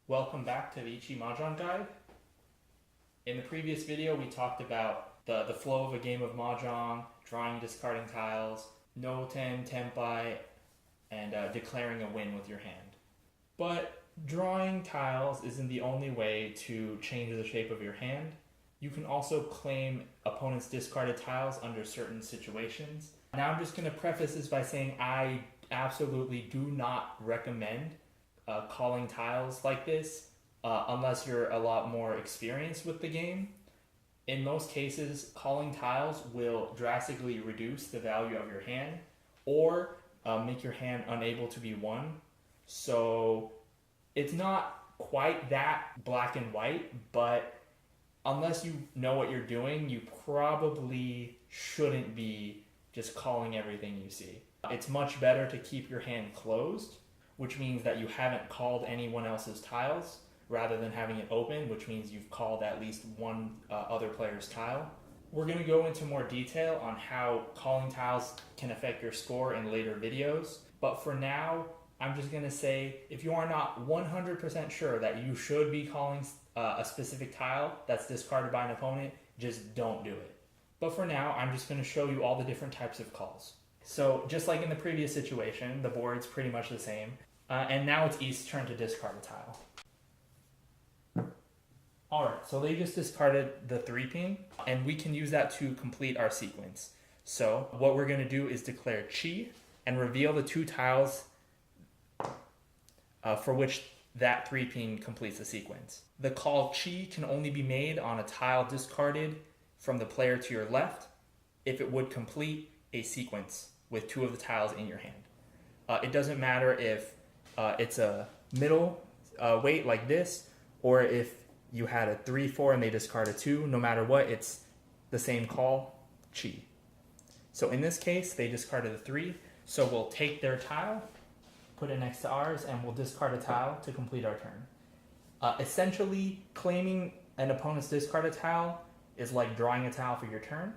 Welcome back to the Riichi Mahjong guide. In the previous video, we talked about the flow of a game of Mahjong, drawing and discarding tiles, no-ten, tenpai, and declaring a win with your hand. But drawing tiles isn't the only way to change the shape of your hand. You can also claim opponents' discarded tiles under certain situations. Now I'm just going to preface this by saying I absolutely do not recommend calling tiles like this unless you're a lot more experienced with the game. In most cases, calling tiles will drastically reduce the value of your hand or make your hand unable to be won. So it's not quite that black and white, but unless you know what you're doing, you probably shouldn't be just calling everything you see. It's much better to keep your hand closed, which means that you haven't called anyone else's tiles, rather than having it open, which means you've called at least one other player's tile. We're going to go into more detail on how calling tiles can affect your score in later videos, but for now, I'm just going to say, if you are not 100% sure that you should be calling a specific tile that's discarded by an opponent, just don't do it. But for now, I'm just going to show you all the different types of calls. So just like in the previous situation, the board's pretty much the same. And now it's East's turn to discard a tile. Alright, so they just discarded the 3-pin, and we can use that to complete our sequence. So what we're going to do is declare Chi and reveal the 2 tiles for which that 3-pin completes the sequence. The call Chi can only be made on a tile discarded from the player to your left if it would complete a sequence with 2 of the tiles in your hand. It doesn't matter if it's a middle weight like this, or if you had a 3-4 and they discarded 2, no matter what, it's the same call, Chi. So in this case, they discarded a 3, so we'll take their tile, put it next to ours, and we'll discard a tile to complete our turn. Essentially, claiming an opponent's discarded tile is like drawing a tile for your turn.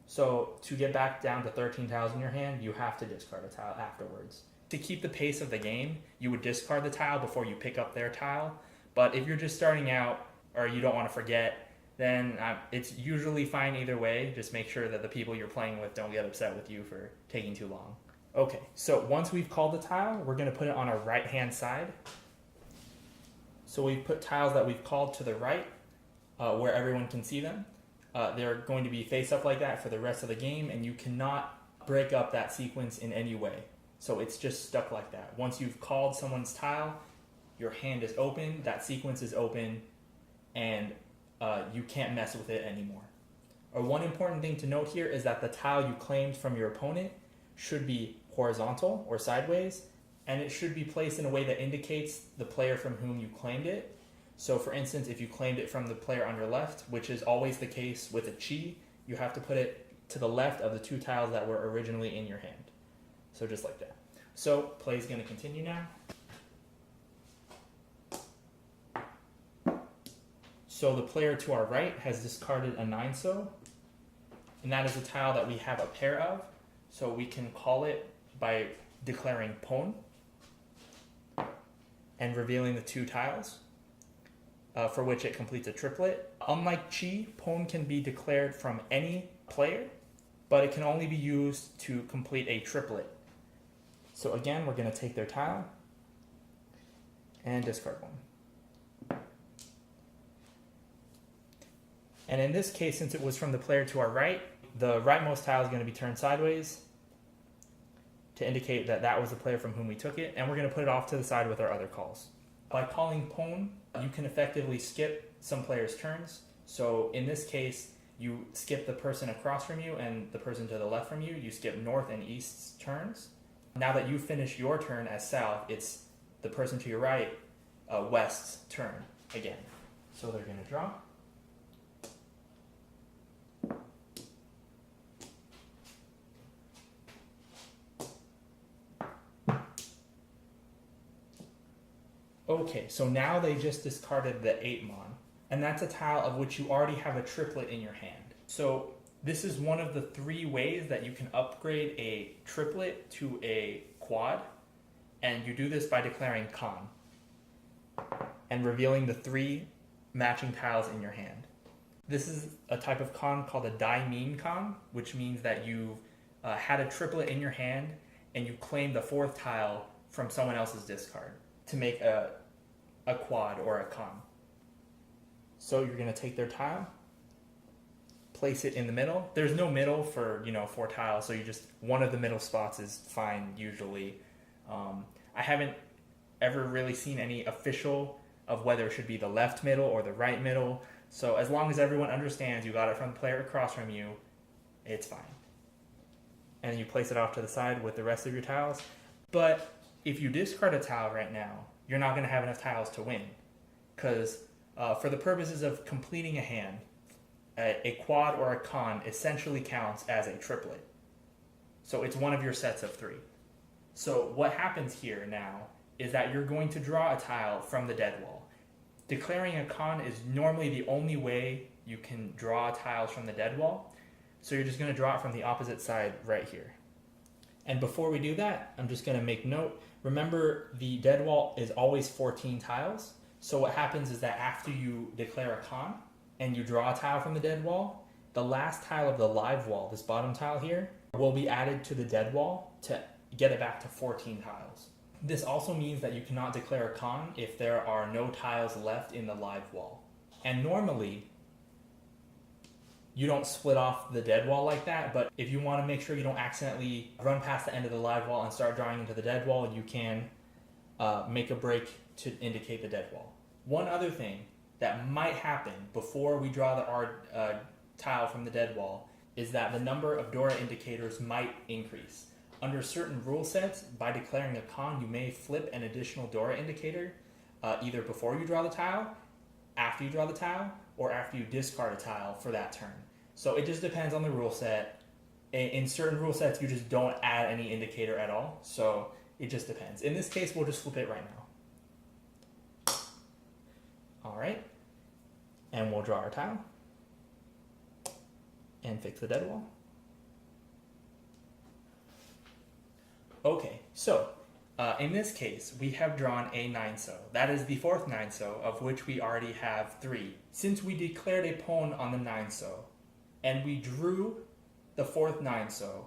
So to get back down to 13 tiles in your hand, you have to discard a tile afterwards. To keep the pace of the game, you would discard the tile before you pick up their tile. But if you're just starting out or you don't want to forget, then it's usually fine either way. Just make sure that the people you're playing with don't get upset with you for taking too long. Okay, so once we've called the tile, we're going to put it on our right-hand side. So we've put tiles that we've called to the right, where everyone can see them. They're going to be face up like that for the rest of the game, and you cannot break up that sequence in any way. So it's just stuck like that. Once you've called someone's tile, your hand is open, that sequence is open, and you can't mess with it anymore. One important thing to note here is that the tile you claimed from your opponent should be horizontal or sideways, and it should be placed in a way that indicates the player from whom you claimed it. So for instance, if you claimed it from the player on your left, which is always the case with a Chi, you have to put it to the left of the 2 tiles that were originally in your hand. So just like that. So play is going to continue now. So the player to our right has discarded a 9-so, and that is a tile that we have a pair of. So we can call it by declaring Pon and revealing the 2 tiles for which it completes a triplet. Unlike Chi, Pon can be declared from any player, but it can only be used to complete a triplet. So again, we're going to take their tile and discard one. And in this case, since it was from the player to our right, the rightmost tile is going to be turned sideways to indicate that that was the player from whom we took it, and we're going to put it off to the side with our other calls. By calling Pon, you can effectively skip some players' turns. So in this case, you skip the person across from you and the person to the left from you. You skip North and East's turns. Now that you finish your turn as South, it's the person to your right, West's turn again. So they're going to draw. Okay, so now they just discarded the 8-mon, and that's a tile of which you already have a triplet in your hand. So this is one of the 3 ways that you can upgrade a triplet to a quad, and you do this by declaring Con. and revealing the 3 matching tiles in your hand. This is a type of con called a die-mean con, which means that you had a triplet in your hand and you claim the 4th tile from someone else's discard to make a quad or a con. So you're going to take their tile, place it in the middle. There's no middle for 4 tiles, so you just, one of the middle spots is fine usually. I haven't ever really seen any official of whether it should be the left middle or the right middle. So as long as everyone understands you got it from the player across from you, it's fine. And you place it off to the side with the rest of your tiles. But if you discard a tile right now, you're not going to have enough tiles to win. Because for the purposes of completing a hand, a quad or a con essentially counts as a triplet. So it's one of your sets of 3. So what happens here now is that you're going to draw a tile from the dead wall. Declaring a con is normally the only way you can draw tiles from the dead wall. So you're just going to draw it from the opposite side right here. And before we do that, I'm just going to make note. Remember, the dead wall is always 14 tiles. So what happens is that after you declare a con and you draw a tile from the dead wall, the last tile of the live wall, this bottom tile here, will be added to the dead wall to get it back to 14 tiles. This also means that you cannot declare a con if there are no tiles left in the live wall. And normally, you don't split off the dead wall like that, but if you want to make sure you don't accidentally run past the end of the live wall and start drawing into the dead wall, you can make a break to indicate the dead wall. One other thing that might happen before we draw the tile from the dead wall is that the number of Dora indicators might increase. Under certain rule sets, by declaring a con, you may flip an additional Dora indicator either before you draw the tile, after you draw the tile, or after you discard a tile for that turn. So it just depends on the rule set. In certain rule sets, you just don't add any indicator at all. So it just depends. In this case, we'll just flip it right now. All right. And we'll draw our tile and fix the dead wall. Okay, so in this case, we have drawn a 9-so. That is the 4th 9-so, of which we already have 3. Since we declared a pawn on the 9-so, and we drew the 4th 9-so,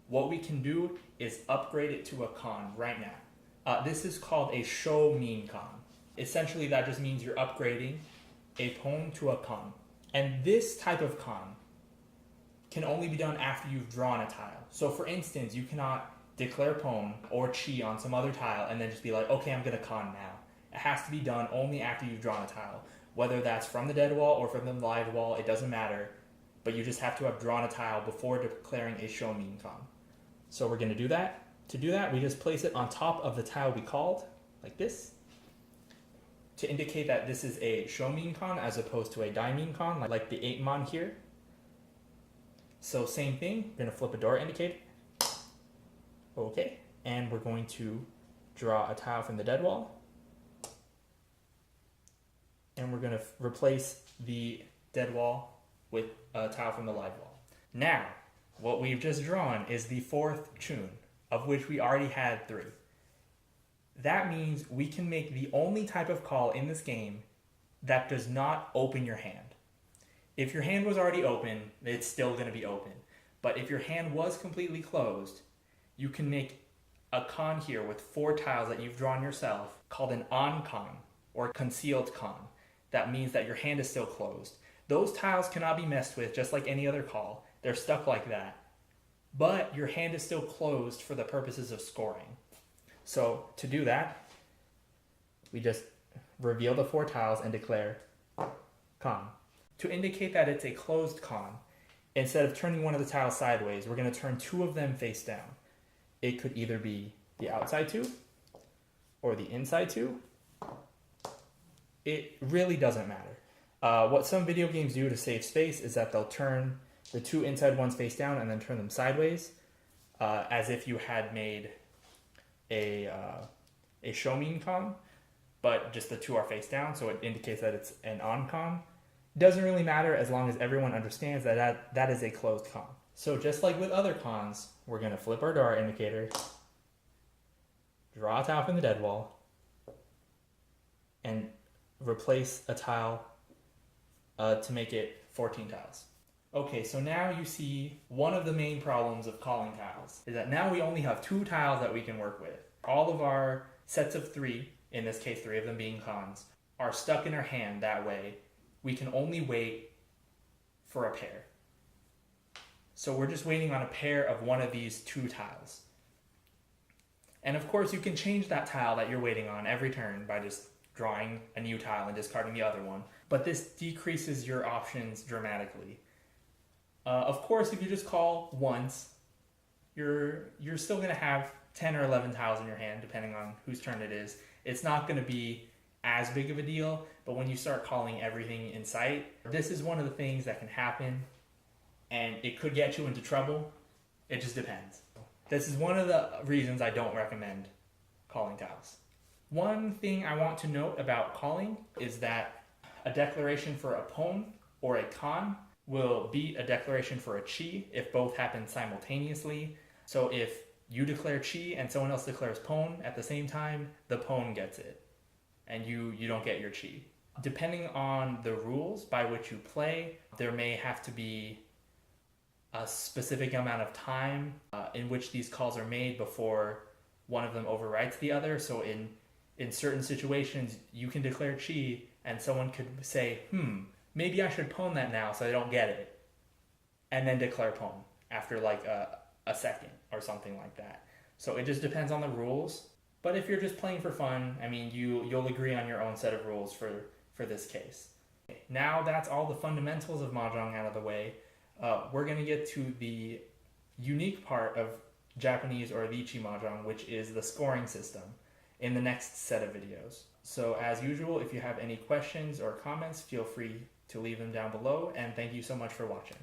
what we can do is upgrade it to a con right now. This is called a show mean con. Essentially, that just means you're upgrading a pawn to a con. And this type of con can only be done after you've drawn a tile. So for instance, you cannot declare pawn or chi on some other tile and then just be like, okay, I'm going to con now. It has to be done only after you've drawn a tile. Whether that's from the dead wall or from the live wall, it doesn't matter. But you just have to have drawn a tile before declaring a show mean con. So we're going to do that. To do that, we just place it on top of the tile we called, like this, to indicate that this is a show mean con as opposed to a die mean con, like the 8 mon here. So same thing, we're going to flip a Dora indicator. Okay, and we're going to draw a tile from the dead wall. And we're going to replace the dead wall with a tile from the live wall. Now, what we've just drawn is the 4th chun, of which we already had 3. That means we can make the only type of call in this game that does not open your hand. If your hand was already open, it's still going to be open. But if your hand was completely closed, you can make a con here with 4 tiles that you've drawn yourself called an on con or concealed con. That means that your hand is still closed. Those tiles cannot be messed with just like any other call. They're stuck like that. But your hand is still closed for the purposes of scoring. So to do that, we just reveal the 4 tiles and declare con. To indicate that it's a closed con, instead of turning one of the tiles sideways, we're going to turn 2 of them face down. It could either be the outside 2 or the inside 2. It really doesn't matter. What some video games do to save space is that they'll turn the 2 inside ones face down and then turn them sideways, as if you had made a show mean con, but just the 2 are face down, so it indicates that it's an on con. Doesn't really matter as long as everyone understands that that is a closed con. So just like with other cons, we're going to flip our Dora indicator, draw a tile from the dead wall, and replace a tile to make it 14 tiles. Okay, so now you see one of the main problems of calling tiles is that now we only have 2 tiles that we can work with. All of our sets of 3, in this case 3 of them being cons, are stuck in our hand that way. We can only wait for a pair. So we're just waiting on a pair of one of these 2 tiles. And of course you can change that tile that you're waiting on every turn by just drawing a new tile and discarding the other one. But this decreases your options dramatically. Of course, if you just call once, you're still going to have 10 or 11 tiles in your hand, depending on whose turn it is. It's not going to be as big of a deal, but when you start calling everything in sight, this is one of the things that can happen, and it could get you into trouble. It just depends. This is one of the reasons I don't recommend calling tiles. One thing I want to note about calling is that a declaration for a pwn or a con will beat a declaration for a chi if both happen simultaneously. So if you declare chi and someone else declares pwn at the same time, the pwn gets it and you don't get your chi. Depending on the rules by which you play, there may have to be a specific amount of time in which these calls are made before one of them overwrites the other. So in certain situations, you can declare chi and someone could say, maybe I should pwn that now so I don't get it, and then declare pwn after like a second or something like that. So it just depends on the rules. But if you're just playing for fun, I mean, you'll agree on your own set of rules for this case. Now that's all the fundamentals of Mahjong out of the way. We're going to get to the unique part of Japanese or Riichi Mahjong, which is the scoring system, in the next set of videos. So as usual, if you have any questions or comments, feel free to leave them down below, and thank you so much for watching.